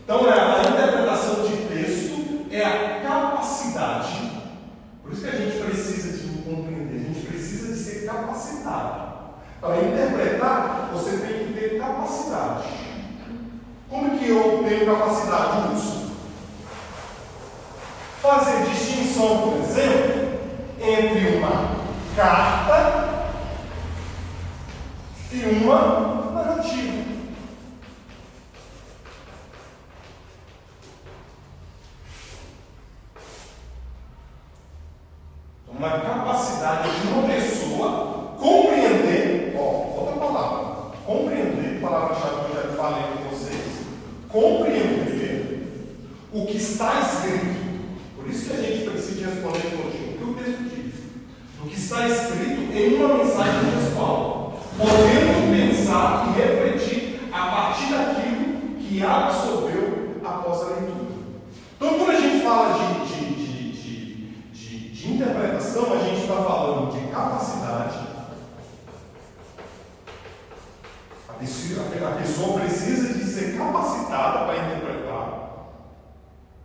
Então, a interpretação de texto é a capacidade. Por isso que a gente precisa de compreender, a gente precisa de ser capacitado. Para interpretar, você tem que ter capacidade. Como que eu tenho capacidade disso? Fazer distinção, por exemplo, entre uma carta e uma narrativa. Uma capacidade de uma pessoa compreender, outra palavra, compreender, palavra-chave que eu já falei com vocês, compreender o que está escrito. Por isso que a gente precisa responder hoje o que o texto diz. Do que está escrito em uma mensagem textual, podendo pensar e refletir a partir daquilo que absorveu após a leitura. Então, quando a gente fala de interpretação, a gente está falando de capacidade. A pessoa precisa de ser capacitada para interpretar.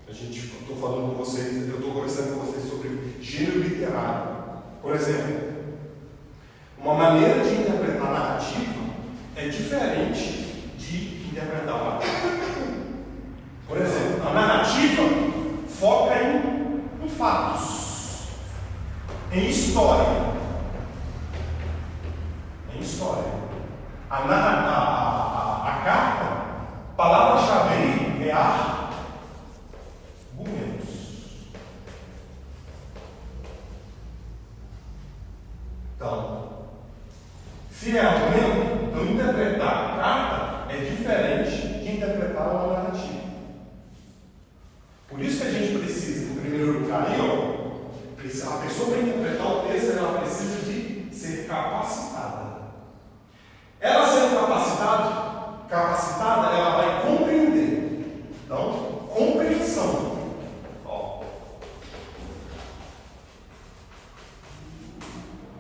Estou falando com vocês, eu estou conversando com vocês sobre gênero literário. Por exemplo, uma maneira de interpretar narrativa é diferente de interpretar uma narrativa. Por exemplo, a narrativa foca em fatos. Em história. A carta, palavra-chave é argumentos. Então, se é argumento, então interpretar a carta é diferente de interpretar uma narrativa. Por isso que a gente precisa, em primeiro lugar, a pessoa para interpretar o texto, ela precisa de ser capacitada. Ela sendo capacitada, ela vai compreender. Então, compreensão.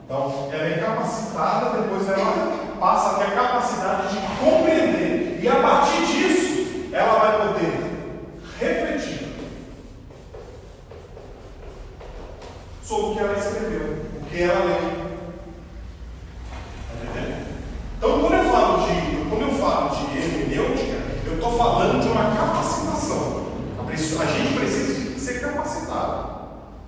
Então, ela é capacitada, depois ela passa a ter a capacidade de compreender. E a partir disso, ela vai poder refletir sobre o que ela escreveu, o que ela leu. Então, quando eu falo de hermenêutica, eu estou falando de uma capacitação. A gente precisa ser capacitado.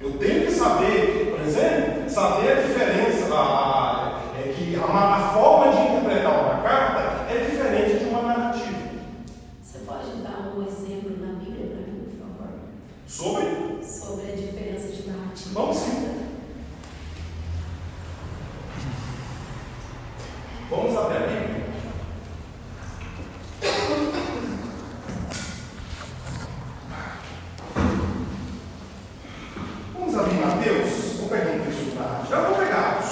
Eu tenho que saber, por exemplo, saber a diferença, a forma de interpretar uma carta é diferente de uma narrativa. Você pode dar um exemplo na Bíblia para mim, por favor? Sobre a diferença de narrativa. Vamos sim. Vamos abrir a Bíblia. Vamos abrir Mateus. Vou pegar um texto da arte. Vamos pegar Atos.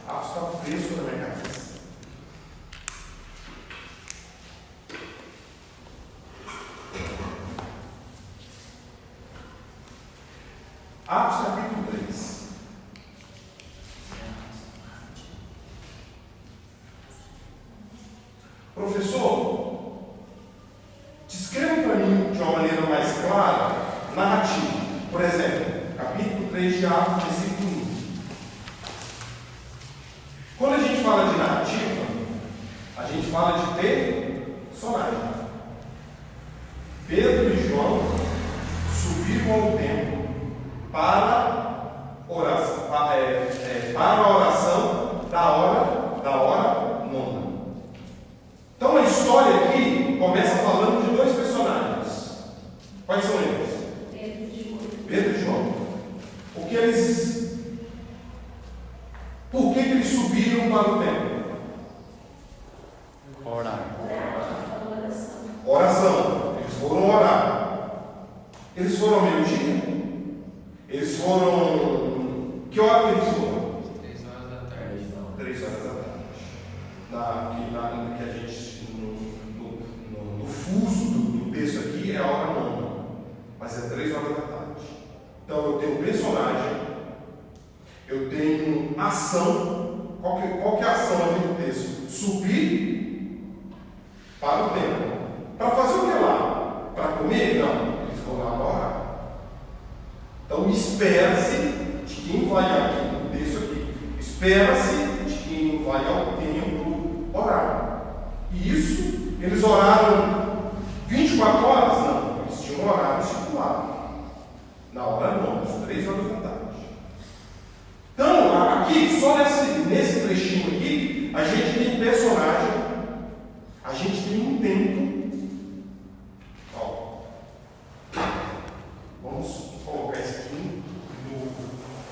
Atos está fresco na minha cabeça. Atos capítulo 3. Professor, descreva para mim de uma maneira mais clara, narrativa. Por exemplo, capítulo 3 de Atos, versículo 1. Quando a gente fala de narrativa, a gente fala de personagem. Pedro e João subiram ao templo para a oração da hora nona. Então a história aqui começa falando de dois personagens. Quais são eles? Pedro e João. Por que eles subiram para o templo? Oração. Eles foram orar. Eles foram ao meio-dia? Eles foram. Que hora que eles foram? 3 horas da tarde. 3 horas da tarde. Que a gente, no fuso do texto aqui, é a hora nona. Mas é 3 horas da tarde. Então eu tenho personagem, eu tenho ação. Qual que é a ação aqui no texto? Subir para o templo. Para fazer o que lá? Então, espera-se de quem vai aqui, isso aqui, espera-se de quem vai ao templo orar. E isso, eles oraram 24 horas? Não, eles tinham um horário estipulado. Na hora não, às 3 horas da tarde. Então, aqui, só nesse trechinho aqui, a gente tem personagem, a gente tem um tempo. Ó, vamos colocar isso aqui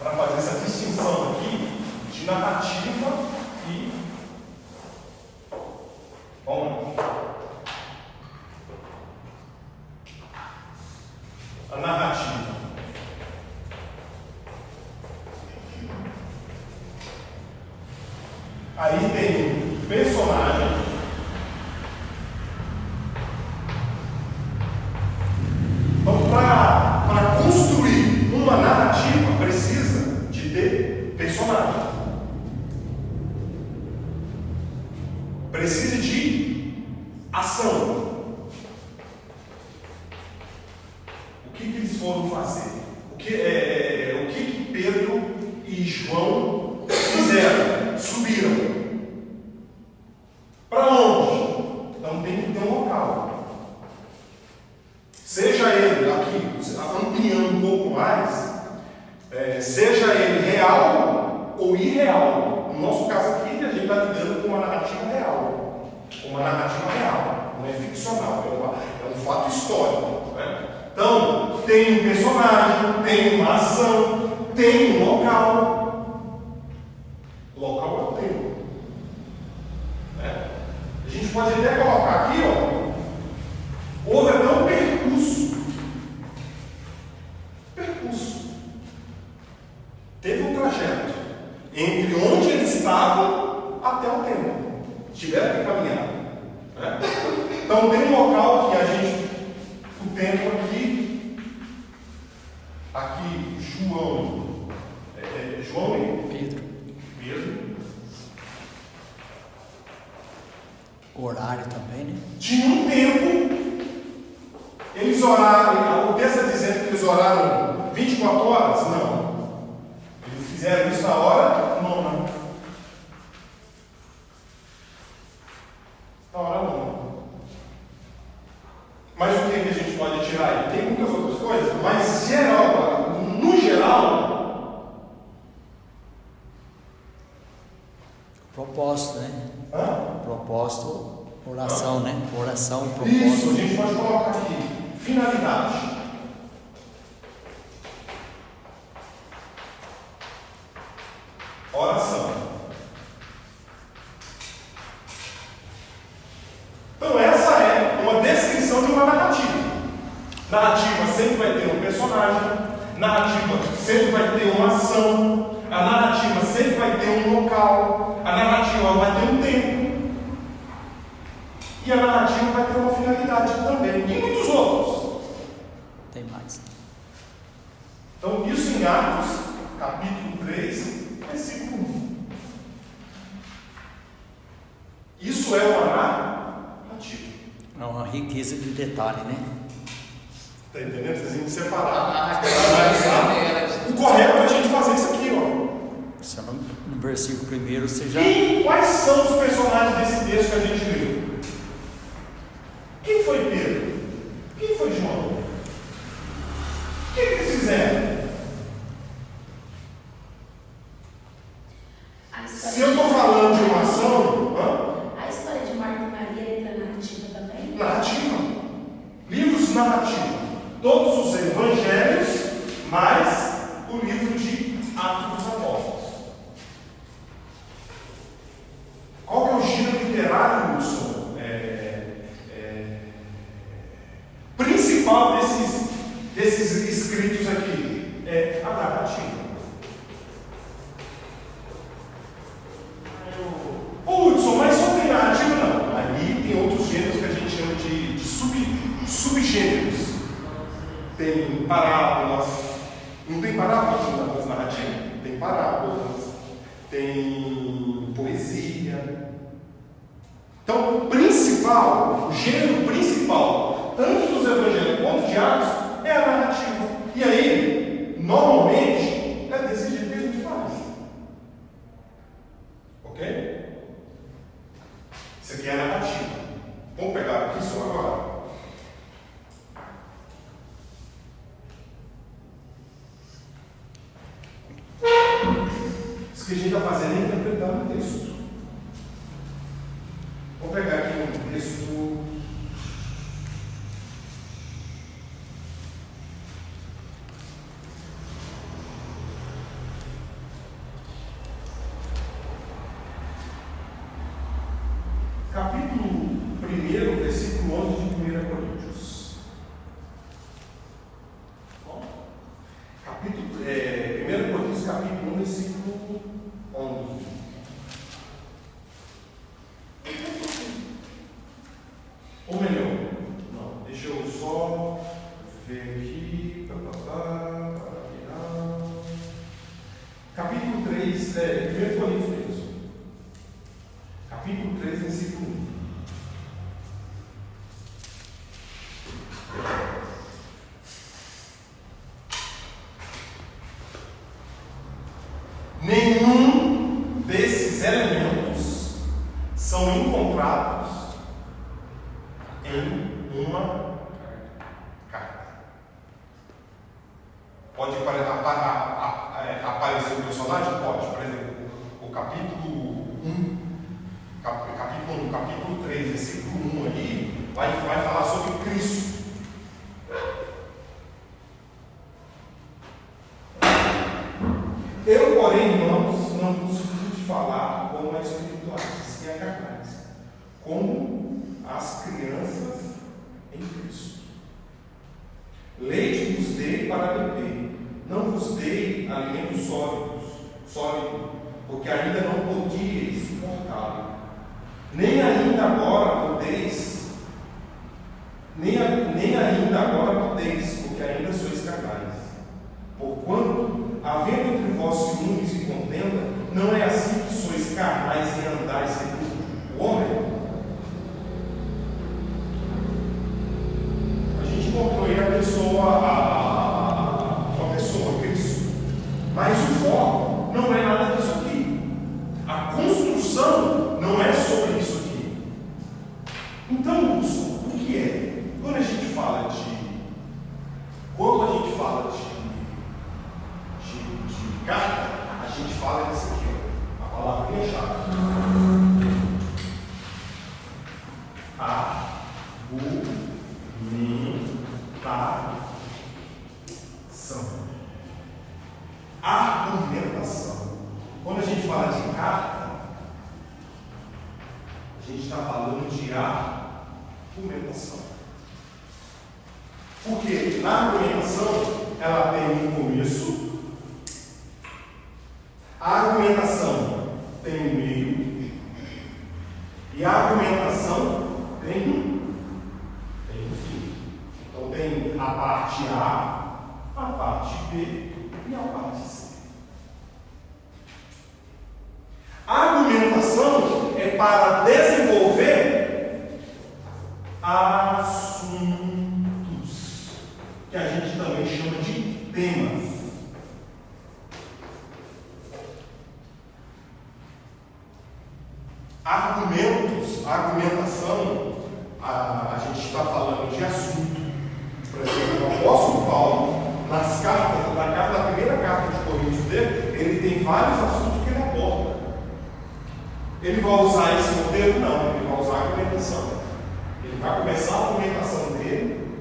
para fazer essa distinção aqui de narrativa e. Vamos lá. A narrativa. Aí tem personagem. Então, para construir uma narrativa, precisa de ter personagem. Precisa de ação. O que eles foram fazer? O que Pedro e João fizeram? Subiram. Para onde? Então tem que ter um local. Seja ele aqui, ampliando um pouco mais, seja ele real ou irreal. No nosso caso aqui, a gente está lidando com uma narrativa real. Uma narrativa real, não é ficcional, é um fato histórico. Né? Então, tem um personagem, tem uma ação, tem um local. O local é o tempo. Né? A gente pode até colocar aqui, houve até um percurso. Teve um trajeto entre onde eles estavam até o templo. Tiveram que caminhar. Né? Então tem um local que o templo aqui João e Pedro. O horário também, né? Tinha um tempo, eles oraram, o texto está dizendo que eles oraram 24 horas? Não. Eles fizeram isso na hora nona. Na hora nona. Mas o que a gente pode tirar aí? Tem muitas outras coisas, mas no geral. Propósito, né? Hã? Propósito, oração, né? Oração, propósito. Isso, a gente pode colocar aqui. Finalidade. Oração. Então essa é uma descrição de uma narrativa. Narrativa sempre vai ter um personagem, narrativa sempre vai ter uma ação, a narrativa sempre vai ter um local, a narrativa vai ter um tempo, e a narrativa vai ter uma finalidade também, e muitos outros. Tem mais. Então isso em Atos, capítulo 3, versículo 1. Isso é uma narrativa. É uma riqueza de detalhe, né? Está entendendo? Vocês têm que separar. O correto é a gente fazer isso aqui, ó. Se no versículo primeiro você já. Quais são os personagens desse texto que a gente leu? Quem foi Pedro? Quem foi João? O que eles fizeram? Se eu estou falando de uma ação, a história de Marta e Maria entra na narrativa também? narrativa. Livros narrativos. Todos os evangelhos, mais o livro de Atos dos Apóstolos. Qual que é o gênero literário, Wilson? Principal desses escritos aqui é a narrativa. Hudson, mas só tem narrativa? Não. Ali tem outros gêneros que a gente chama de subgêneros. Tem parábolas. Não tem parábolas nas narrativas? Tem parábolas. Tem poesia. Então, o gênero principal, tanto dos evangelhos quanto de Atos, é a narrativa. E aí, Normalmente, é desse jeito que a gente faz. Ok? Isso aqui é a narrativa. Vamos pegar aqui só agora. Isso que a gente está fazendo é interpretar um texto. Vamos pegar aqui um texto. Capítulo 1, versículo 11 de 1 Coríntios. Bom, 1 Coríntios, capítulo 1, versículo 11. Ou melhor, não, deixa eu só ver aqui. Capítulo 3, 1 Coríntios mesmo. Capítulo 3, versículo 1. Nenhum desses elementos são encontrados em uma carta. Pode aparecer o personagem? Pode. Por exemplo, o capítulo 1, capítulo 3, versículo 1 ali, vai falar sobre Cristo. Eu, porém, irmãos, não vos de falar como as espirituais e a carnais, como as crianças em Cristo. Leite vos dei para beber, não vos dei alimento sólido, porque ainda não podíeis suportá-lo. Nem ainda agora podeis, porque ainda sois carnais. Porquanto, havendo entre vós ciúmes e contenda, não é assim que sois carnais e andais segundo o homem? A gente encontrou aí a pessoa, Cristo. Mas o foco não é nada disso aqui. A construção não é sobre isso aqui. Então, o que é? Quando a gente fala de carta, a gente fala disso aqui, ó, a palavrinha-chave. Argumentação. Quando a gente fala de carta, a gente está falando de argumentação. Porque na argumentação ela tem um começo, a argumentação tem um meio e a argumentação tem um fim. Então tem a parte A, a parte B e a parte C. A argumentação é para desenvolver assuntos, que a gente também chama de temas. Argumentação, a gente está falando de assunto. Por exemplo, o apóstolo Paulo, na primeira carta de Coríntios dele, ele tem vários assuntos que ele aborda. Ele vai usar esse modelo? Não, ele vai usar a argumentação. Ele vai começar a argumentação dele,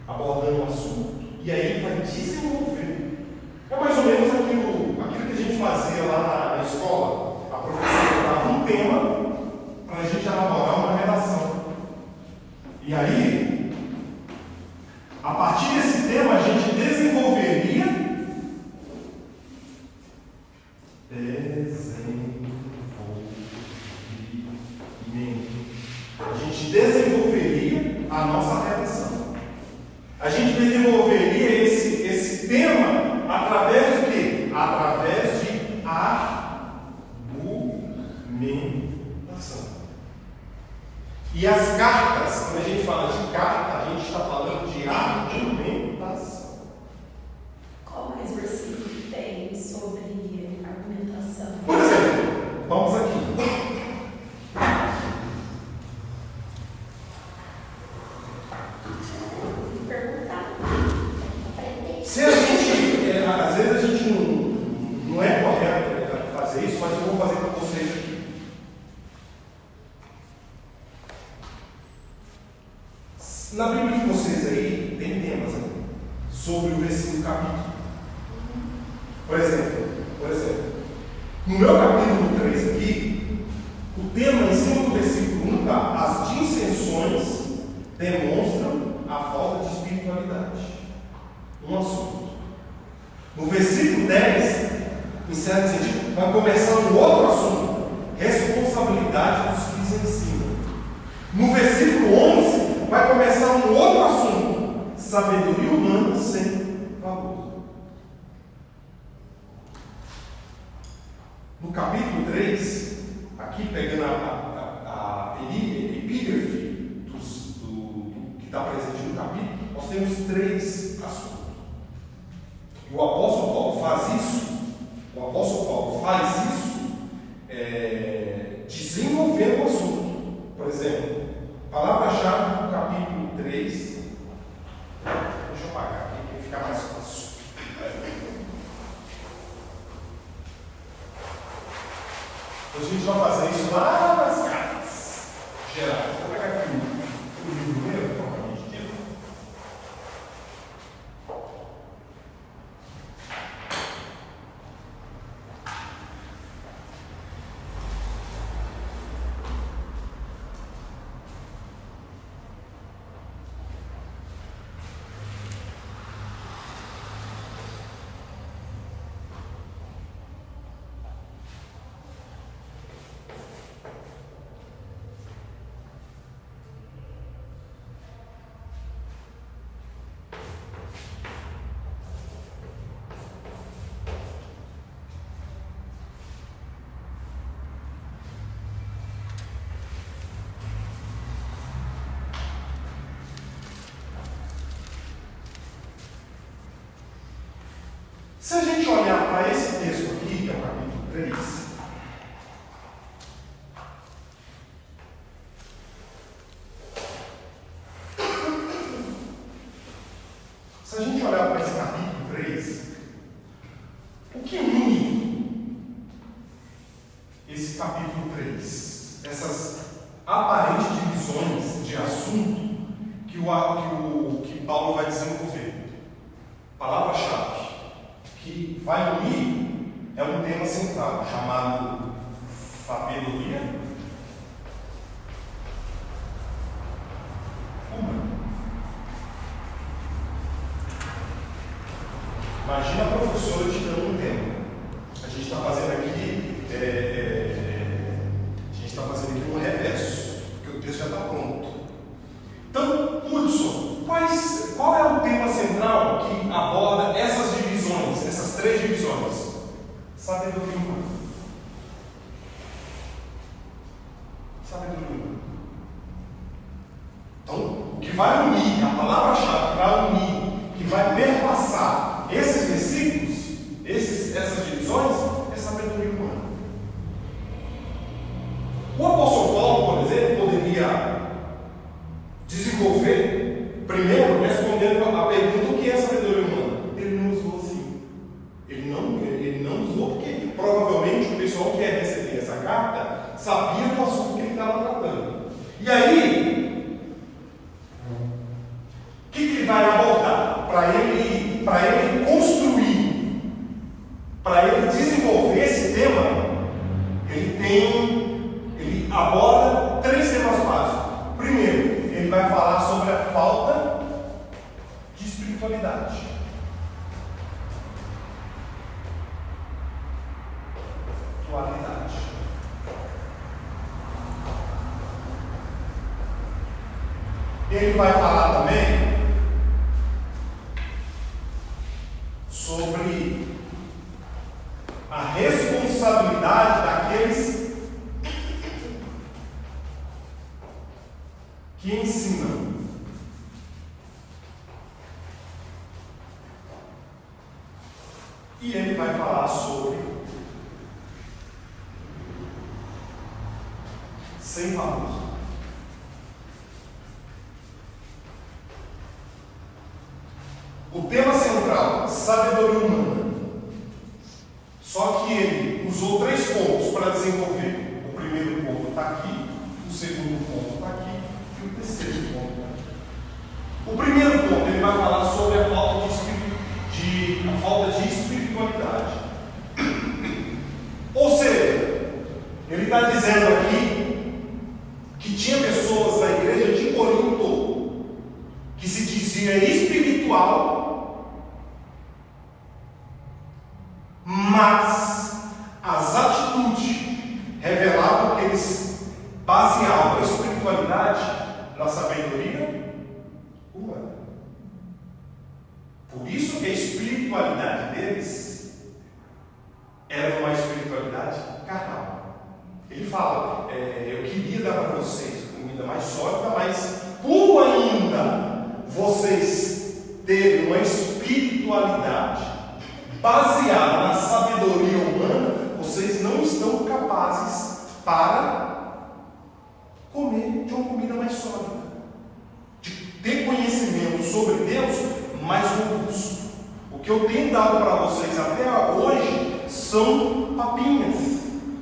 abordando o assunto, e aí ele vai desenvolver. É mais ou menos aquilo que a gente fazia lá na escola. A professora dava um tema para a gente elaborar uma redação. E aí, a partir desse tema, a gente desenvolveria. A gente desenvolveria a nossa redação. A gente desenvolveria esse tema através de quê? Através de argumentação. E as cartas, quando a gente fala de carta, a gente está falando de argumentação. Qual vezes a gente não é correto fazer isso, mas eu vou fazer para vocês aqui. Na Bíblia de vocês aí, tem temas sobre o versículo capítulo. Por exemplo, no meu capítulo 3 aqui, o tema em cima do versículo 1 está: as dissensões demonstram a falta de espiritualidade. Um assunto. No versículo 10, em certo sentido, vai começar um outro assunto: responsabilidade dos que ensinam. No versículo 11, vai começar um outro assunto: sabedoria humana sem valor. No capítulo 3, aqui pegando a epígrafe que está presente no capítulo, nós temos 3 assuntos. E o apóstolo Paulo faz isso, desenvolvendo o assunto. Por exemplo, palavra-chave do capítulo 3. Deixa eu apagar aqui para ficar mais fácil. A gente vai fazer isso lá nas cartas gerais. Vou pegar aqui o livro mesmo, propriamente dito. Se a gente olhar para esse texto aqui, que é o capítulo 3, se a gente olhar para esse capítulo 3, o que une esse capítulo 3? Essas aparentes divisões de assunto que Paulo vai desenvolver. Palavra-chave que vai unir é um tema central chamado sabedoria humana. Imagina a professora te dando um tema. A gente está fazendo aqui um reverso, porque o texto já está pronto. Então, Hudson, qual é o tema central que aborda essas divisões, essas 3 divisões? Sabedoria humana. Sabedoria humana. Então, o que vai unir, a palavra-chave que vai unir, que vai perpassar esses versículos, essas divisões, é sabedoria humana. O apóstolo Paulo, por exemplo, poderia desenvolver primeiro respondendo a pergunta: o que é sabedoria humana? Ele não usou assim. Ele não usou porque provavelmente o pessoal que ia receber essa carta sabia do assunto que ele estava tratando. E aí, o que ele vai abordar? Para ele construir, para ele desenvolver esse tema, ele aborda 3 temas básicos. Primeiro, ele vai falar sobre a falta de espiritualidade. Dualidade. Ele vai falar também sobre a responsabilidade daqueles que ensinam. E ele vai falar sobre sem valor. O tema central, sabedoria humana. Só que ele usou 3 pontos para desenvolver. O primeiro ponto está aqui, o segundo ponto está aqui e o terceiro ponto está aqui. O primeiro ponto ele vai falar sobre a falta de espiritualidade. Ou seja, ele está dizendo aqui que tinha pessoas na igreja de Corinto que se dizia espiritual, mas as atitudes revelavam que eles baseavam a espiritualidade na sabedoria humana. Por isso que a espiritualidade deles era uma espiritualidade carnal. Ele fala, eu queria dar para vocês comida mais sólida, mas por ainda vocês terem uma espiritualidade baseada na sabedoria humana, vocês não estão capazes para comer de uma comida mais sólida, de ter conhecimento sobre Deus mais robusto. O que eu tenho dado para vocês até hoje são papinhas.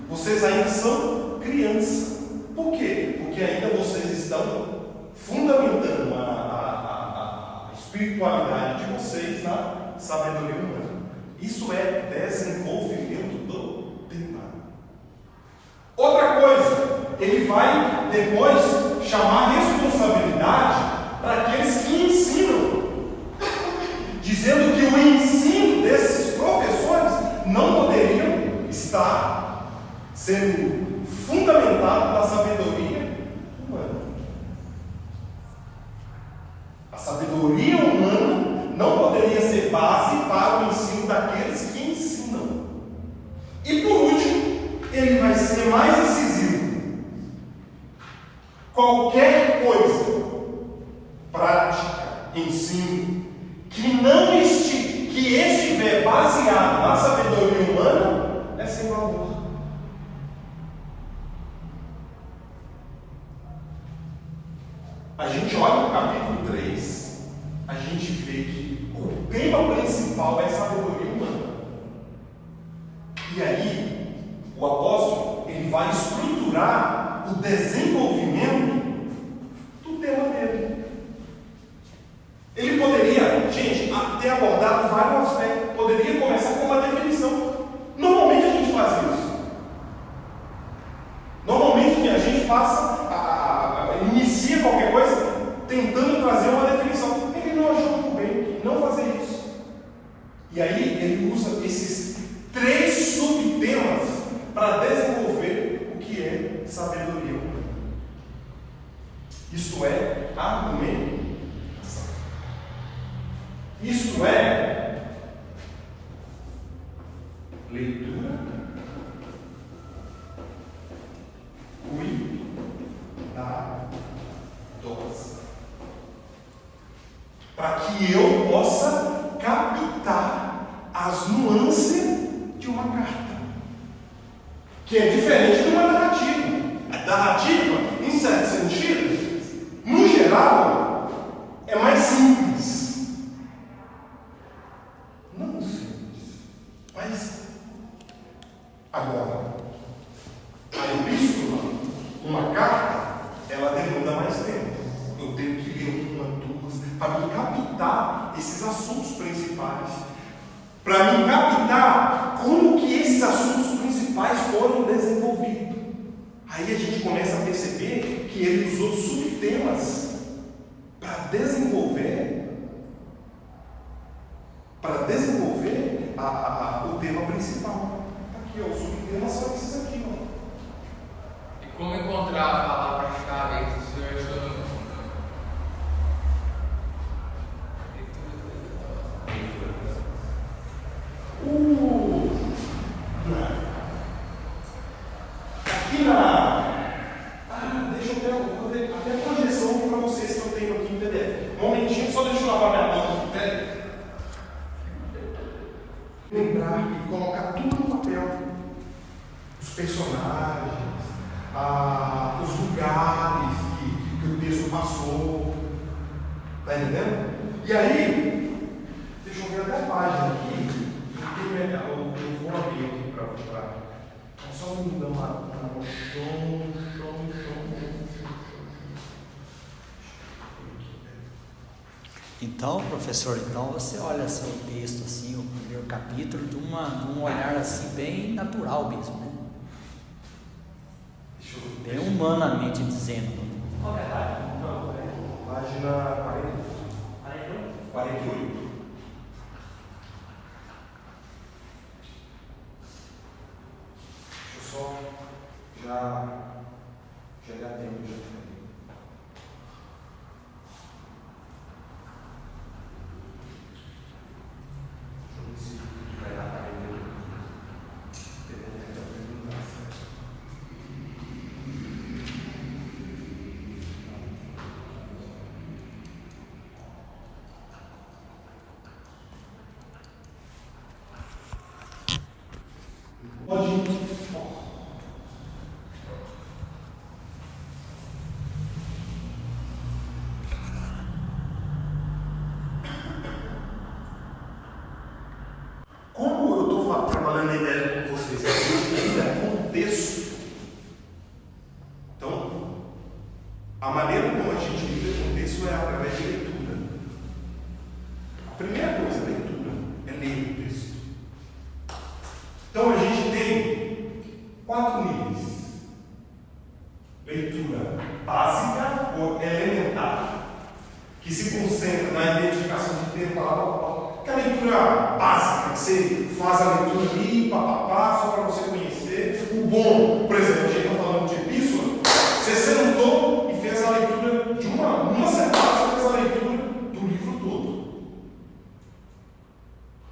Vocês ainda são crianças. Por quê? Porque ainda vocês estão fundamentando a espiritualidade de vocês na sabedoria humana. Isso é desenvolvimento doutrinário. Outra coisa, ele vai depois chamar responsabilidade para aqueles que ensinam, dizendo que o ensino desses professores não poderiam estar sendo fundamentado na sabedoria humana. A sabedoria humana não poderia ser base para o ensino daqueles que ensinam. E por último, ele vai ser mais incisivo. Qualquer coisa, prática, ensino, que estiver baseado na sabedoria humana, é sem valor. A gente olha no capítulo 3, a gente vê que o tema principal é sabedoria humana. E aí, o apóstolo, ele vai estruturar o desenvolvimento do tema dele. Ele poderia, gente, ter abordado vários aspectos. Poderia começar com uma definição. Normalmente a gente faz isso. Normalmente a gente inicia qualquer coisa tentando trazer uma definição. Ele não achou por bem não fazer isso. E aí ele usa esses 3 subtemas para desenvolver o que é sabedoria humana. Isto é argumentação. Isto é leitura, cuidadosa, para que eu possa captar as nuances de uma carta, que é diferente de uma narrativa. A narrativa, em certo sentido, no geral, é mais simples. Não simples, mas agora, a epístola, uma carta, ela demanda mais tempo. Eu tenho que ler uma, duas, para me captar esses assuntos principais, para me captar como que esses assuntos principais foram desenvolvidos. Aí a gente começa a perceber que ele usou subtemas para desenvolver o tema principal. Aqui, ó, os subtemas são esses aqui, ó. E como encontrar a palavra-chave que o senhor achou? Aqui deixa eu ver até a projeção para vocês que eu tenho aqui em PDF. Um momentinho, só deixa eu lavar minha mão aqui, peraí. Lembrar e colocar tudo no papel. Os personagens, os lugares que o texto passou. Está entendendo? E aí, deixa eu ver até a página aqui. Eu vou abrir aqui. só me dá uma chão. Então, professor, então você olha seu texto assim, o primeiro capítulo, de um olhar assim bem natural mesmo, né? Bem humanamente dizendo. Qual é a página? Não, página 48. Deixa eu só já dá tempo de fazer. Como eu estou trabalhando a ideia com vocês, é contexto. Então, a maneira como a gente lida com texto é através de leitura. A primeira coisa, leitura, é ler o texto. Então, a gente tem 4 níveis: leitura básica ou elementar, que se concentra na identificação de termo, palavra, que é a leitura básica, que você faz a leitura ali, papapá, só para você conhecer. O bom, por exemplo, a gente está falando de epístola, você sentou e fez a leitura de uma sentada, você fez a leitura do livro todo.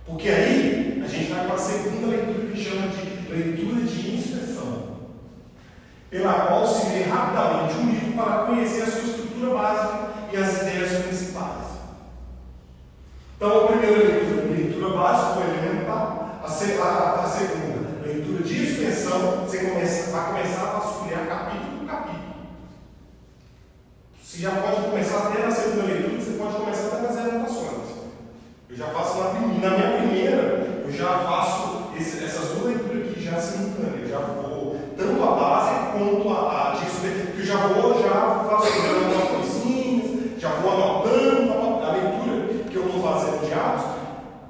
Porque aí a gente vai para a segunda leitura, que chama de leitura de inspeção, pela qual se lê rapidamente um livro para conhecer a sua estrutura básica e as ideias principais. Então, a primeira leitura básica ou elementar, a segunda, leitura de inspeção, você vai começar a vasculhar capítulo por capítulo. Você já pode começar até na segunda leitura, você pode começar até a fazer anotações. Eu já faço na minha primeira, eu já faço essas 2 leituras aqui já simultâneas. Eu já vou tanto a base quanto a de inspeção, que eu já vou vasculhando algumas coisinhas, já vou anotando a leitura que eu estou fazendo de Atos.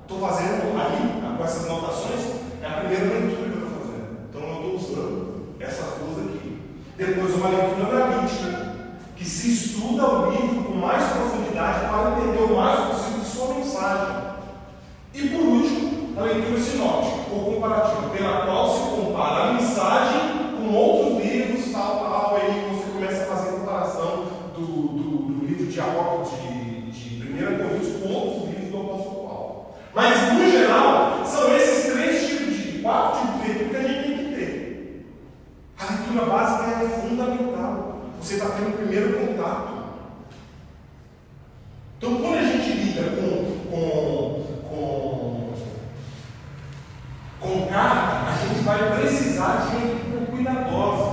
Estou fazendo ali, com essas notações, é a primeira leitura que eu estou fazendo. Então eu estou usando essas 2 aqui. Depois uma leitura analítica, que se estuda o livro com mais profundidade para entender o mais possível de sua mensagem. E por último, a leitura sinótica ou comparativa, pela qual se compara a mensagem com outros livros, tal, aí você começa a fazer a comparação do livro de Apóstolo de 1 Coríntios com outros livros do apóstolo Paulo. Mas, no geral, são esses 4 tipos de leitura que a gente tem que ter. A leitura básica é fundamental. Você está tendo o primeiro contato. Então, quando a gente lida com carta, a gente vai precisar de leitura cuidadosa.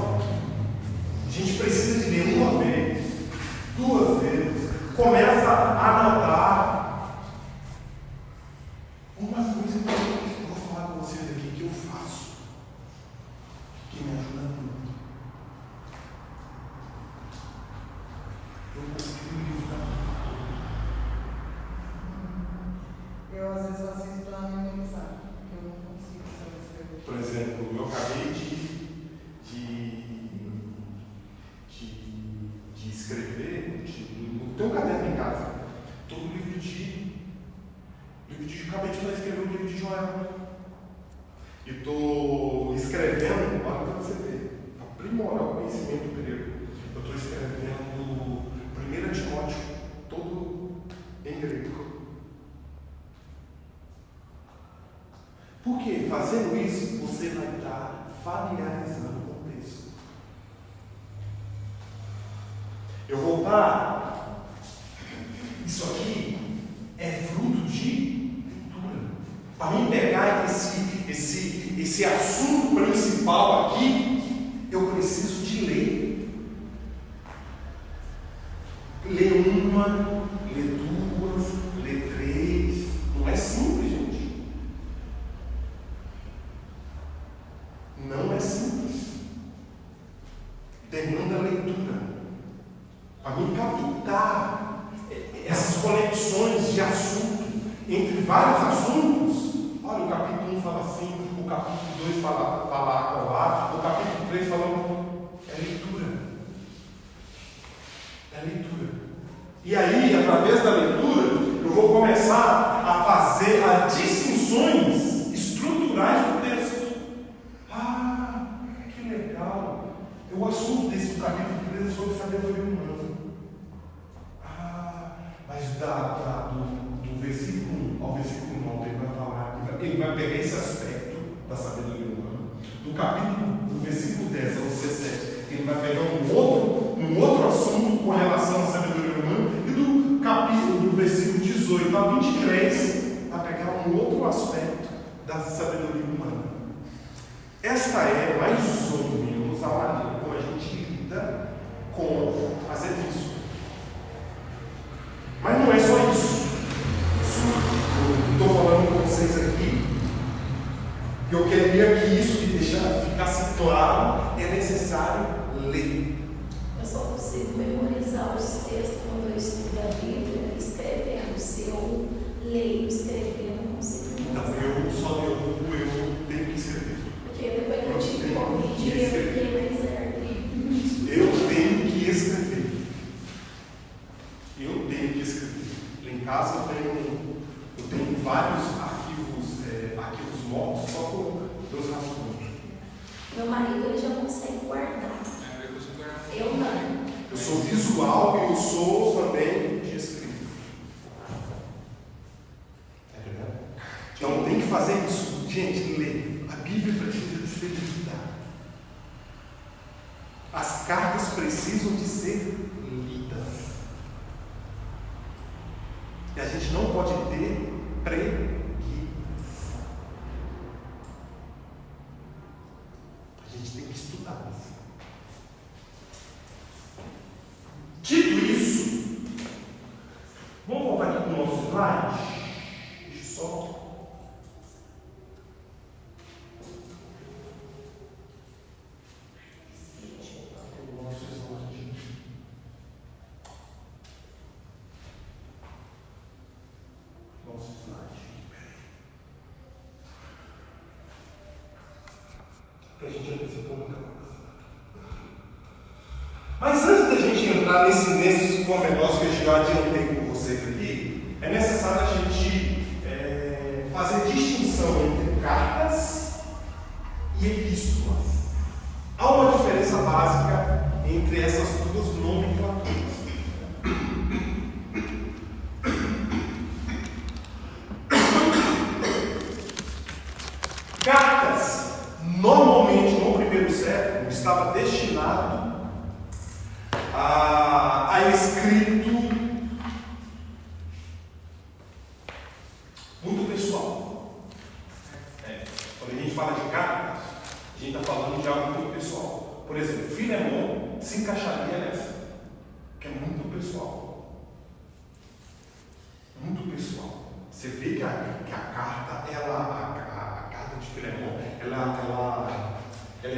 A gente precisa de ler 1 vez, 2 vezes, começa a anotar. Uma coisa que eu vou falar com vocês aqui que eu faço, que me ajuda muito. Eu consegui um livro da Eu às vezes faço isso para memorizar, porque eu não consigo saber escrever. Por exemplo, eu acabei de escrever, não tenho um caderno em casa, todo o livro de acabei de escrever o livro de Joel. E estou escrevendo, olha para você ver, para aprimorar o conhecimento grego. Eu estou escrevendo 1 Timóteo, todo em grego. Porque fazendo isso, você vai estar familiarizando com o texto. Eu vou estar. Isso aqui é fruto de leitura. Para mim pegar esse assunto principal aqui, eu preciso de ler. Ler 1, ler 2, ler 3. Não é simples, gente. Não é simples. mim na leitura, para mim captar essas conexões de assunto entre vários assuntos. Olha, o capítulo 1 fala assim, o capítulo 2 fala lá, o capítulo 3 fala. É leitura. É leitura. E aí, através da leitura, eu vou começar a fazer as distinções estruturais do texto. Ah, que legal! O assunto desse capítulo 3 é sobre sabedoria humana. Ah, mas do versículo 1 ao versículo 9 ele vai falar, ele vai pegar esse aspecto da sabedoria humana. Do versículo 10 ao 17, ele vai pegar um outro assunto com relação à sabedoria humana, e do versículo 18 a 23 vai pegar um outro aspecto da sabedoria humana. Esta é mais ou menos a maneira como a gente lida com as epístolas. Mas não é só isso. Eu estou falando com vocês aqui. Eu queria que isso ficasse claro. É necessário ler. Eu só consigo memorizar os textos quando eu estudo a Bíblia, escrevendo. Se eu leio escrevendo, não consigo memorizar. Eu tenho que escrever. Porque depois que eu tive Covid, eu fiquei mais Eu tenho que escrever. Lá em casa eu tenho vários arquivos mortos só com meus rascunhos. Meu marido ele já consegue guardar. Eu não. Eu sou visual e eu sou também de escrita. É verdade? Então tem que fazer isso. Gente, ler. A Bíblia precisa de ser lida. As cartas precisam de ser lidas. E a gente não pode ter preguiça. A gente tem que estudar isso. Dito isso, vamos voltar aqui para o nosso slide. Deixa eu só. Que a gente antecipou muita coisa. Mas antes da gente entrar nesses pormenores que eu já adiantei com vocês aqui, é necessário a gente fazer distinção entre cartas e epístolas. Há uma diferença básica entre essas duas nomenclaturas. Cartas, normalmente no primeiro século, estava destinado a escrito muito pessoal. Quando a gente fala de cartas, a gente está falando de algo muito pessoal. Por exemplo, Filemon se encaixaria nessa, que é muito pessoal. Muito pessoal. Você vê que a carta, a carta de Filemon, ela é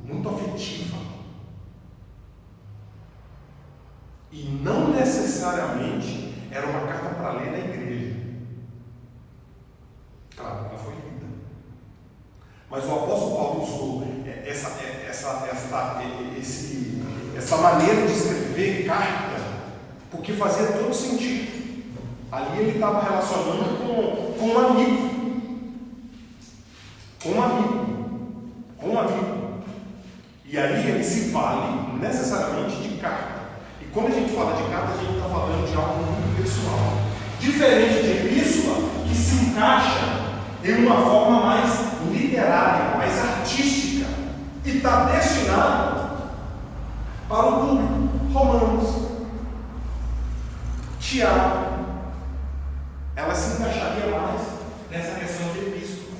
muito afetiva. E não necessariamente era uma carta para ler na igreja. Claro, ela foi lida. Mas o apóstolo Paulo usou essa maneira de escrever carta, porque fazia todo sentido. Ali ele estava relacionando com um amigo. Com um amigo. E aí ele se vale necessariamente de carta. E quando a gente fala de carta, a gente está falando de algo muito pessoal. Diferente de epístola, que se encaixa em uma forma mais literária, mais artística. E está destinado para o público. Romanos, Tiago. Ela se encaixaria mais nessa questão de epístola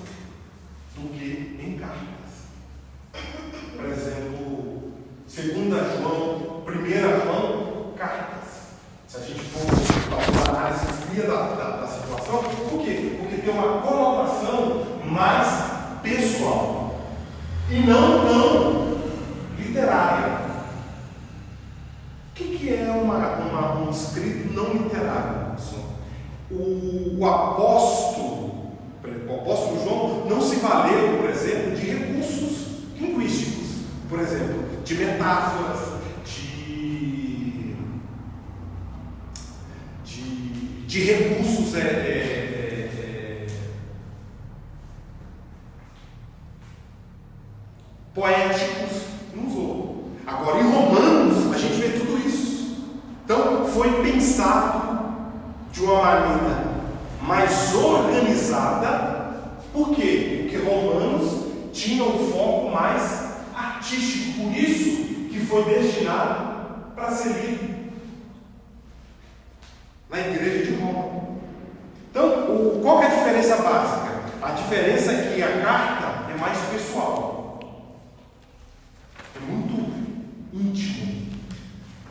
do que em cartas. Por exemplo, 2 João, 1 João, cartas. Se a gente for fazer uma análise fria da situação, por quê? Porque tem uma conotação mais pessoal e não tão literária. um escrito não literário. O apóstolo João não se valeu, por exemplo, de recursos linguísticos, por exemplo, de metáforas, de recursos poéticos, não usou. Agora, em Romanos, a gente vê tudo isso. Então, foi pensado de uma maneira mais organizada. Por quê? Porque Romanos tinha um foco mais artístico, por isso que foi destinado para ser lido na igreja de Roma. Então, qual que é a diferença básica? A diferença é que a carta é mais pessoal, é muito íntimo.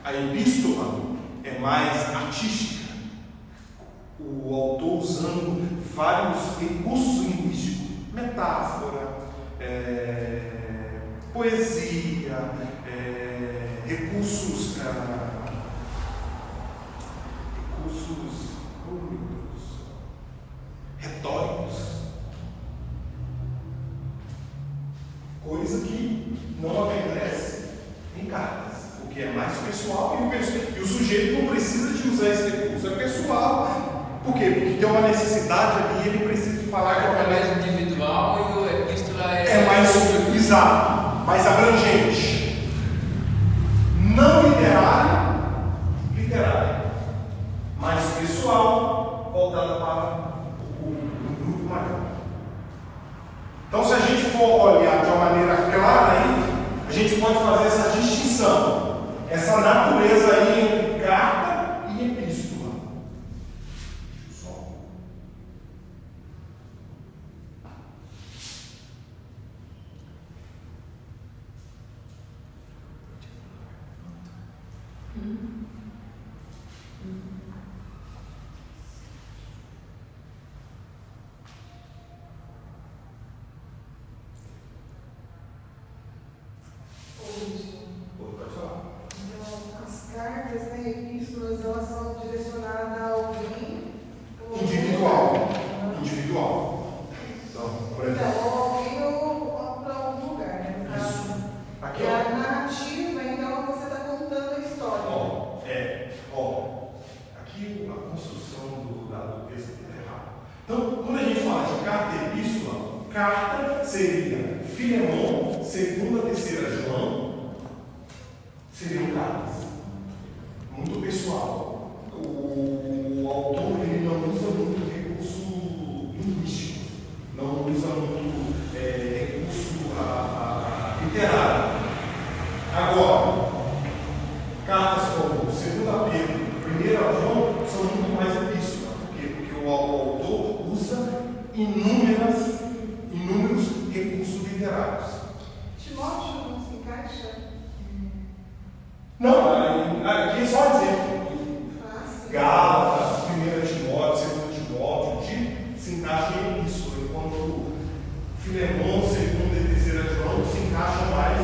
A epístola é mais artística, o autor usando vários recursos linguísticos, metáfora, poesia, recursos retóricos, coisa que não acontece em cartas, porque é mais pessoal e o sujeito não precisa de usar esse recurso, é pessoal. Por quê? Porque tem uma necessidade ali, ele precisa de falar A carta é mais individual e a epístola é mais exato, mais abrangente, não literário, mais pessoal, voltada para um grupo maior. Então, se a gente for olhar de uma maneira clara aí, a gente pode fazer essa distinção, essa natureza aí entre carta e epístola. As cartas, né, epístolas, elas são direcionadas a alguém Individual. Então, por exemplo. Então, alguém ou para algum lugar, né? No caso. Isso. Aqui, E a narrativa, então, você está contando a história. Aqui a construção do texto é errada. Então, quando a gente fala de carta e epístola, carta seria Filemon, 2ª, 3ª João, seriam cartas. Muito pessoal. O autor ele não usa muito recurso linguístico, não usa muito recurso literário. Agora, cartas como 2 Pedro, 1 João são muito mais epístola. Por quê? Porque o autor usa inúmeros recursos literários. Timóteo não se encaixa? Não, aqui é só exemplo. Sim. Gálatas, 1 Timóteo, 2 Timóteo, se encaixam em epístola, enquanto Filemon, 2ª e 3ª João se encaixam mais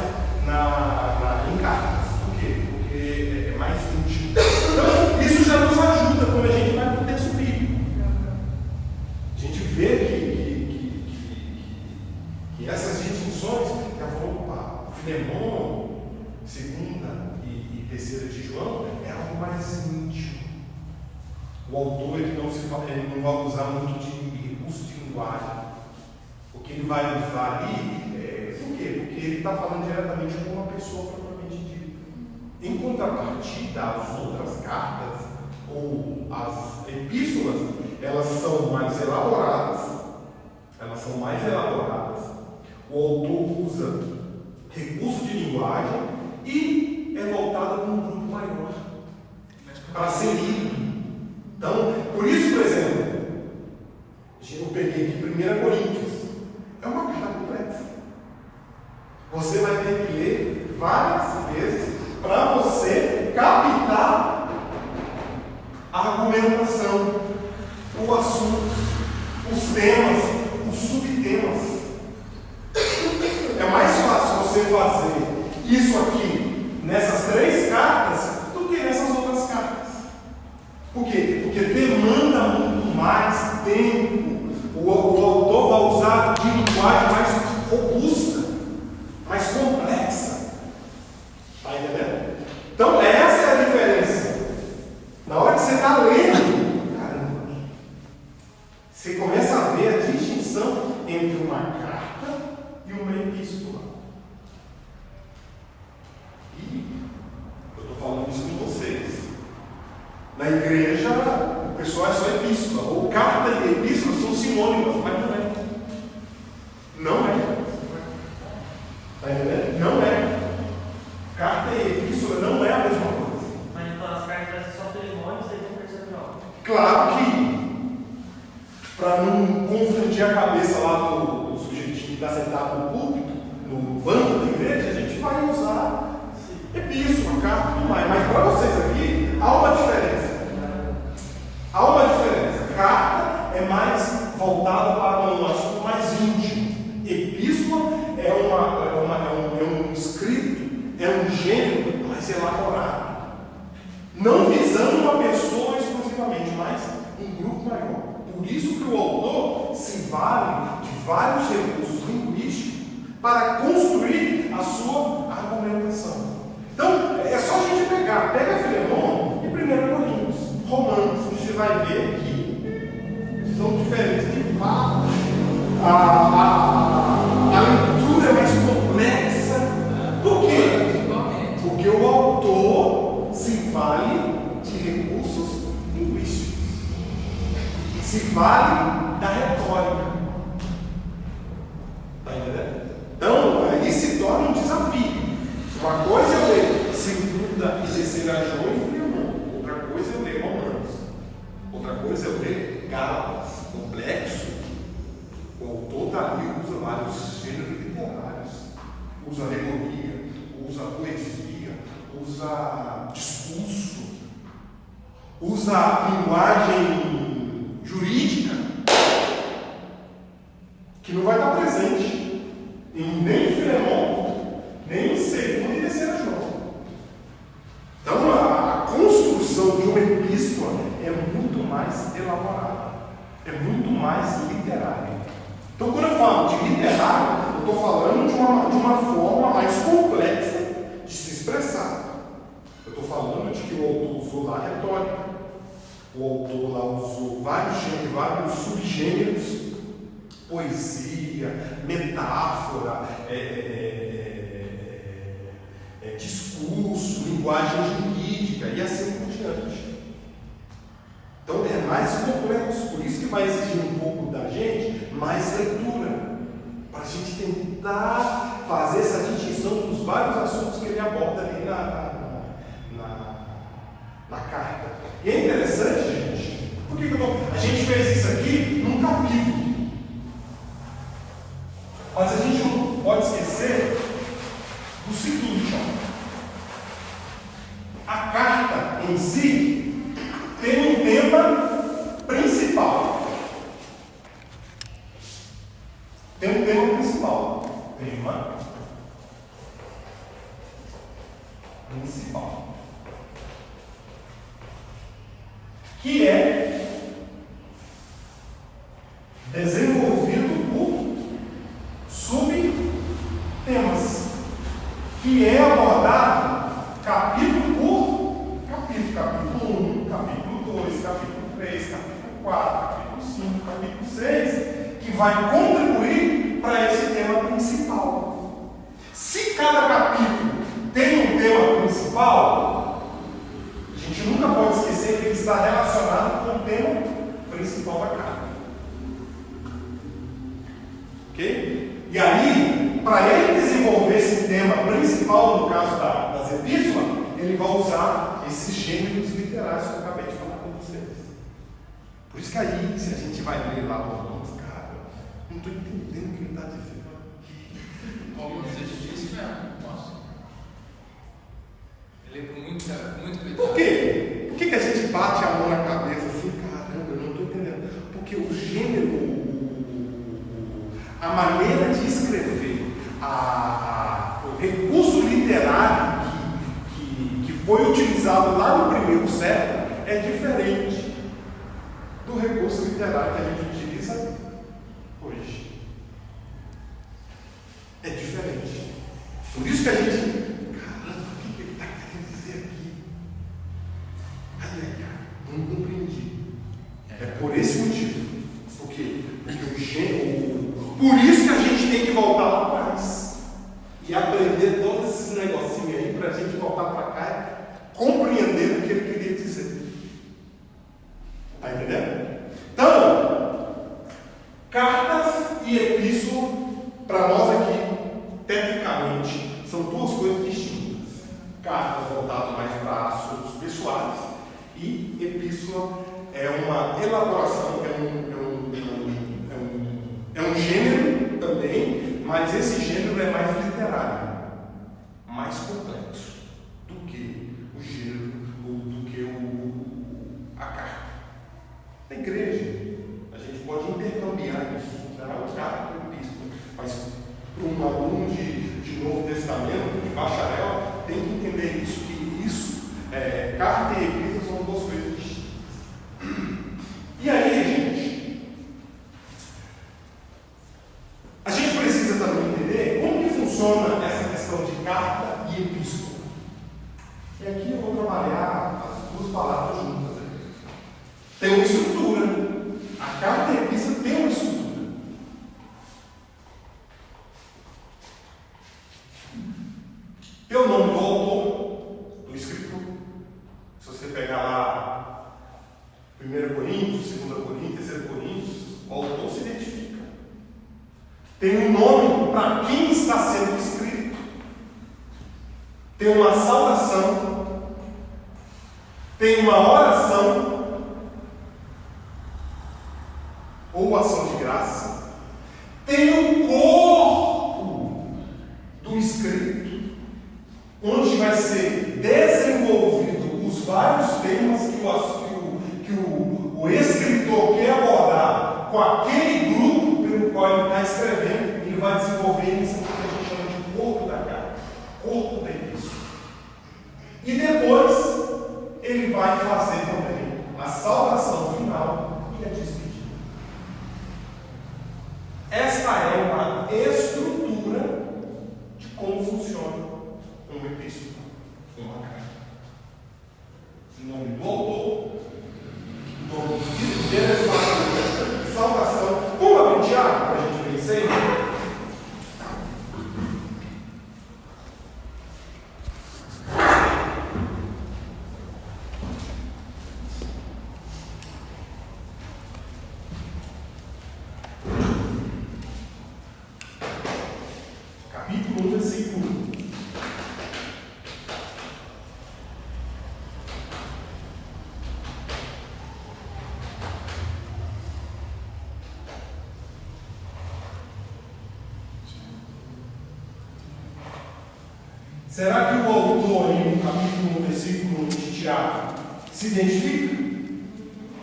em cartas. Por quê? Porque é mais íntimo. Então, isso já nos ajuda quando a gente vai para o texto bíblico. A gente vê que essas distinções, já falou, Filemon, 2ª e 3ª de João, é algo mais íntimo. O autor ele não vai usar muito de recurso de linguagem. O que ele vai usar ali, por quê? Porque ele está falando diretamente com uma pessoa propriamente dita. Em contrapartida, as outras cartas ou as epístolas, elas são mais elaboradas. O autor usa recurso de linguagem e é voltada para um grupo maior, para ser lido. Então, por isso, por exemplo, eu peguei aqui 1 Coríntios, é uma carta complexa. Você vai ter que ler várias vezes para você captar a argumentação, o assunto, os temas, os subtemas. É mais fácil você fazer isso aqui nessas 3 cartas do que nessas outras quê? Porque demanda muito mais tempo. O autor vai usar de linguagem mais robusta, mais complexa. Está entendendo? Então, essa é a diferença. Na hora que você está lendo, caramba, você começa a ver a distinção entre uma carta e uma epístola. E eu estou falando isso com vocês. Na igreja, o pessoal é só epístola. Ou carta e epístola são sinônimas, mas não é. Não é. Está entendendo? Não é. Carta e epístola não é a mesma coisa. Mas então as cartas são só cerimônias e não percepção. Claro que, para não confundir a cabeça lá do sujeitinho que está sentado no púlpito, no banco da igreja, a gente vai usar epístola, carta e tudo mais. Mas para vocês aqui, há uma diferença. Há uma diferença. Carta é mais voltada para um assunto mais íntimo. Epístola é um escrito, é um gênero mais elaborado. Não visando uma pessoa exclusivamente, mas um grupo maior. Por isso que o autor se vale de vários recursos linguísticos para construir a sua argumentação. Então, é só a gente pega Filemão e 1 Coríntios, Romanos, você vai ver que são diferentes de fato. A leitura é mais complexa. Por quê? Porque o autor se vale de recursos linguísticos, se vale da retórica. Está entendendo? Então, aí se torna um desafio. Uma coisa é ler 2ª e 3ª João e Filemão. Outra coisa é ler Romanos. Outra coisa é ler Gálatas. Complexo. O autor está ali, usa vários gêneros literários. Usa alegoria, usa poesia, usa discurso, usa linguagem jurídica, que não vai estar presente nem em Filemão, nem em 2ª e 3ª João. Então, a construção de uma epístola é muito mais elaborada, é muito mais literária. Então, quando eu falo de literário, eu estou falando de uma forma mais complexa de se expressar. Eu estou falando de que o autor usou lá retórica, o autor lá usou vários subgêneros, poesia, metáfora, discurso, linguagem jurídica e assim por diante. Então é mais complexo, por isso que vai exigir um pouco da gente mais leitura, para a gente tentar fazer essa distinção dos vários assuntos que ele aborda ali na carta. E é interessante, gente, porque a gente fez isso aqui num capítulo, mas a gente não pode esquecer do seguinte: a carta em si tem um tema principal. Tem um tema principal. Tema principal. Que é desenvolvido por subtemas. Que é abordado capítulo por capítulo. Capítulo 1, capítulo 2, capítulo 3, capítulo 4, capítulo 5, capítulo 6, que vai contribuir para esse tema principal. Se cada capítulo tem um tema principal, a gente nunca pode esquecer que ele está relacionado com o tema principal da carta. Ok? E aí, para ele desenvolver esse tema principal, no caso das epístolas, ele vai usar esses gêneros literários que eu acabei de falar com vocês. Por isso que aí, se a gente vai ler lá o Romanos, cara, não estou entendendo o que ele está dizendo aqui. Romanos é difícil mesmo. Nossa. Ele é com muito cuidado. Por quê? Por que a gente bate a mão na cabeça assim, caramba, eu não estou entendendo? Porque o gênero, a maneira de escrever, o recurso literário que foi utilizado lá no primeiro século é diferente. do recurso literário que a gente utiliza hoje. É diferente. Por isso que a gente, caramba, o que ele está querendo dizer aqui? Ai, cara, não compreendi. É por esse motivo. Porque o gênero, por isso que a gente tem que voltar lá atrás e aprender todos esses negocinhos aí para a gente voltar para cá e compreender o que ele queria dizer. Está entendendo? Então, cartas e epístola, para nós aqui, tecnicamente, são duas coisas distintas. Cartas voltadas mais para assuntos pessoais e epístola é uma elaboração, é um gênero também, mas esse gênero é mais literário, mais complexo do que o gênero, do que a carta. Na igreja, a gente pode intercambiar isso, carta e epístola, mas para um aluno de Novo Testamento, de bacharel, tem que entender isso, que isso, carta e epístola são duas coisas distintas. E aí, gente, a gente precisa também entender como que funciona essa questão de carta e epístola. E aqui eu vou trabalhar as duas palavras juntas. Tem uma estrutura. A carta e a epístola tem uma estrutura. Tem o nome do autor, do escritor. Se você pegar lá 1 Coríntios, 2 Coríntios, 3 Coríntios, o autor se identifica. Tem um nome para quem está sendo escrito. Tem uma saudação. Tem uma oração. Ou ação de graça. Tem o corpo do escrito, onde vai ser desenvolvido os vários temas que o escritor quer abordar com aquele grupo pelo qual ele está escrevendo. Ele vai desenvolver isso que a gente chama de corpo da carta, corpo da epístola. E depois ele vai fazer também a saudação final e a despedida. Esta é uma estrutura de como funciona uma epístola, uma carta. Em nome do autor, em nome do diretor, saudação. Vamos abrir Tiago para a gente vencer? Capítulo 1, versículo 1. Será que o autor, aí, no capítulo 1, versículo 1 de Tiago, se identifica?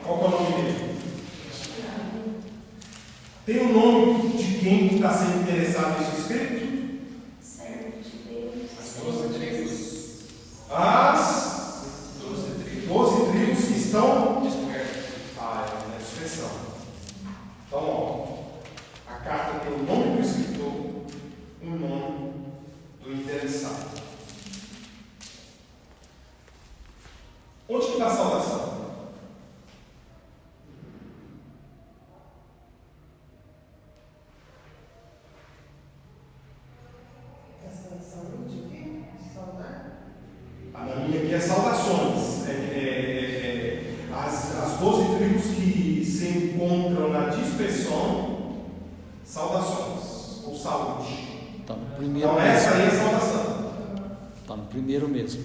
Qual é o nome dele? Tem o nome de quem está sendo interessado nesse escrito? Servo de Deus. As 12 tribos. As 12 tribos que estão Descobertas. é a expressão. Então, ó, a carta tem o nome do escritor, o nome do interessado. Onde que está a saudação? Essa saúde aqui, saudar. Na minha aqui é saudações. As 12 tribos que se encontram na dispersão, saudações, ou saúde. Está no primeiro Então essa aí é a saudação. Está no primeiro mesmo.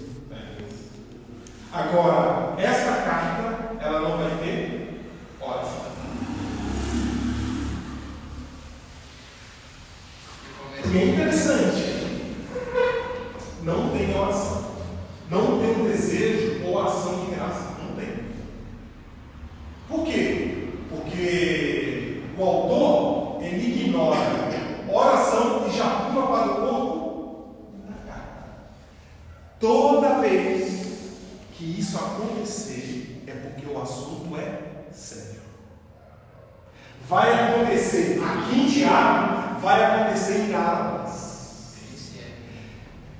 Agora, essa carta, ela não vai ter oração. E é interessante, não tem oração. Não tem um desejo ou ação de graça. Não tem. Por quê? Porque o autor, ele ignora oração e já pula para o corpo da carta. Toda vez que isso acontecer, vai acontecer aqui em Tiago, vai acontecer em Gálatas.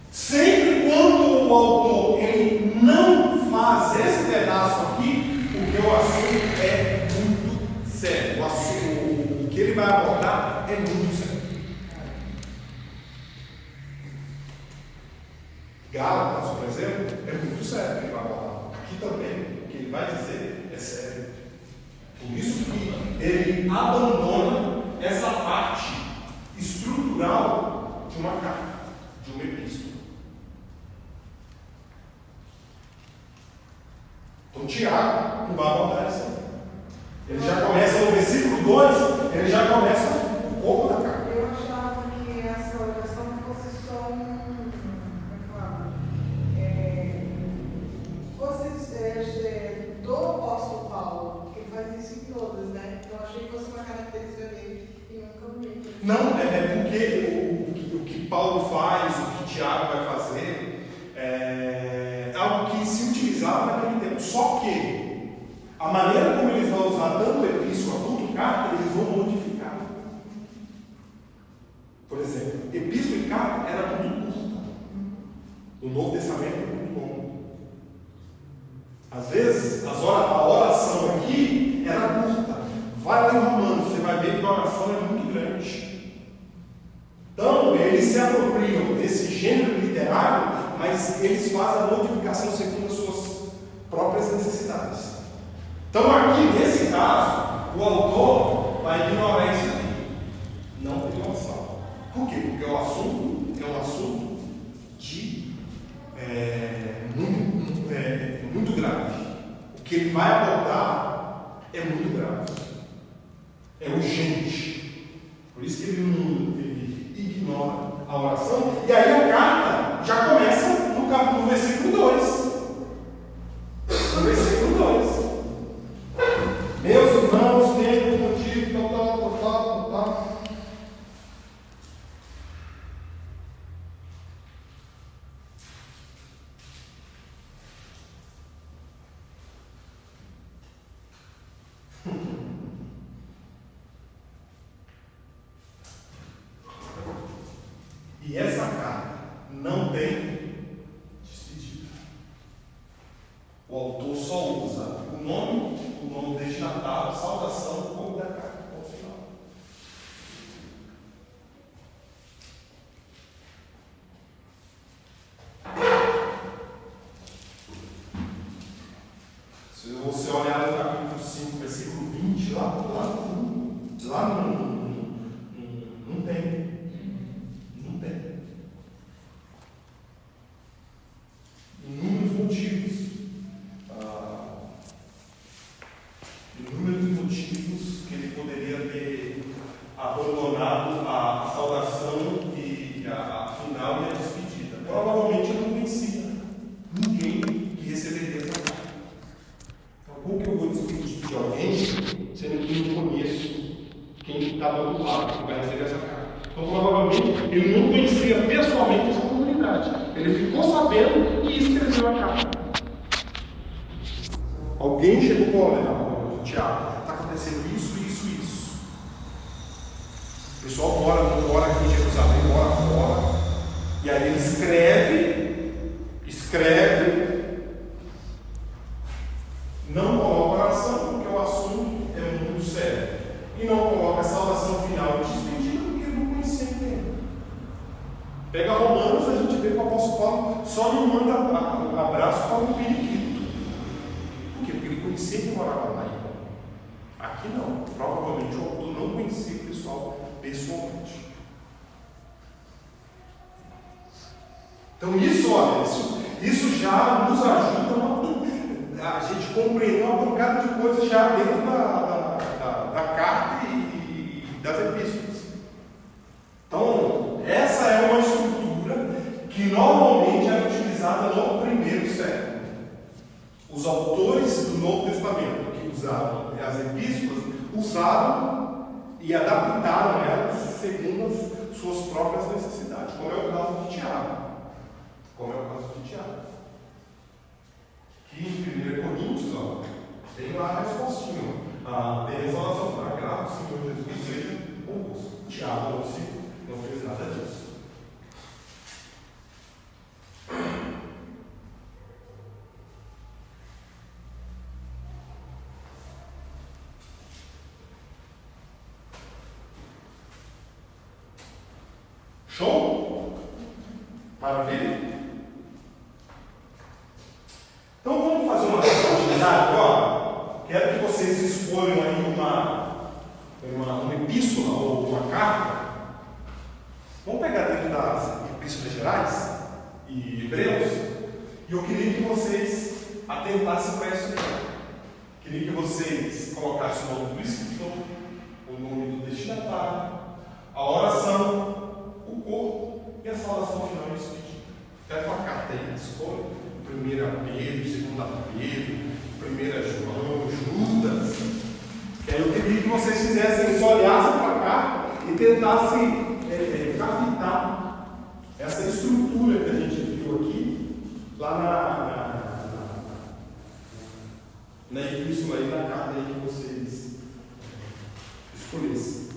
Sempre quando o autor ele não faz esse pedaço aqui, porque o assunto é muito sério. O que ele vai abordar é muito sério. Gálatas, por exemplo, é muito sério que ele vai abordar. Aqui também, o que ele vai dizer é sério. Por isso que ele abandona essa parte estrutural de uma carta, de uma epístola. Então Tiago não vai abordar isso. Ele já começa no versículo 2, ele já começa um pouco da carta. Eu achava que essa oração fosse só do apóstolo Paulo, porque ele faz isso em todas, né? Então eu achei que fosse uma característica dele e nunca vi. Não, porque o que Paulo faz, o que Tiago vai fazer, é algo que se utilizava naquele tempo. Só que a maneira como eles vão usar tanto epístola quanto carta, eles vão modificar. Por exemplo, epístola e carta era muito curta. O Novo Testamento é muito longo. Às vezes, a oração aqui era curta. Vai lá em Romanos, você vai ver que a oração é muito grande. Então, eles se apropriam desse gênero literário, mas eles fazem a modificação segundo as suas próprias necessidades. Então, aqui nesse caso, o autor vai ignorar isso aqui. Não tem noção. Por quê? Porque o assunto é um assunto de muito grave. O que ele vai abordar é muito grave. É urgente. Por isso que ele ignora a oração. E aí a carta já começa no versículo 2. No versículo 2. Meus irmãos, tenham motivo, tal. E essa carta não tem despedida. O autor só usa o nome destinatário, a saudação, como da carta ao final. Se você olhar no capítulo 5, versículo 20, lá não tem. Não tem. Inúmeros motivos que ele poderia ter abandonado a saudação e a final e a despedida. Provavelmente eu não conhecia ninguém que receberia essa carta. Então, como que eu vou despedir de alguém sendo que eu não conheço quem está do outro lado que vai receber essa carta? Então, provavelmente, ele não conhecia pessoalmente essa comunidade. Ele ficou sabendo e escreveu a carta. Alguém chegou para Tiago, está acontecendo isso. O pessoal mora aqui em Jerusalém, mora fora. E aí ele escreve, não coloca oração, porque o assunto é muito sério. E não coloca a saudação final de despedida, porque ele não conhecia ninguém. Pega Romanos, a gente vê que o apóstolo Paulo só não manda abraço para um periquito. Por quê? Porque ele conhecia quem morava lá. Aqui não. Provavelmente o autor não conhecia o pessoal pessoalmente. Então isso já nos ajuda a gente compreender uma bocada de coisas já dentro da carta e das epístolas. Então, essa é uma estrutura que normalmente era utilizada no primeiro século. Os autores do Novo Testamento que usavam as epístolas, usaram e adaptaram elas segundo as suas próprias necessidades, como é o caso de Tiago. Que em 1 Coríntios, tem lá a respostinha. tem exalação para a graça do Senhor Jesus seja convosco. Tiago não fez nada disso. Show? Maravilha? Então vamos fazer uma atividade agora. Quero que vocês escolham aí uma epístola ou uma carta. Vamos pegar dentro das epístolas gerais e Hebreus. E eu queria que vocês atentassem para isso aqui. Queria que vocês colocassem o nome do escritor, o nome do destinatário, a oração, o corpo e a saudação final e despedida. Pega uma carta aí, escolha. 1 Pedro, 2 Pedro, 1 João, Judas. E aí eu queria que vocês fizessem, só olhassem para cá e tentassem captar essa estrutura que a gente viu aqui, lá na epístola aí, na carta aí que vocês escolhessem.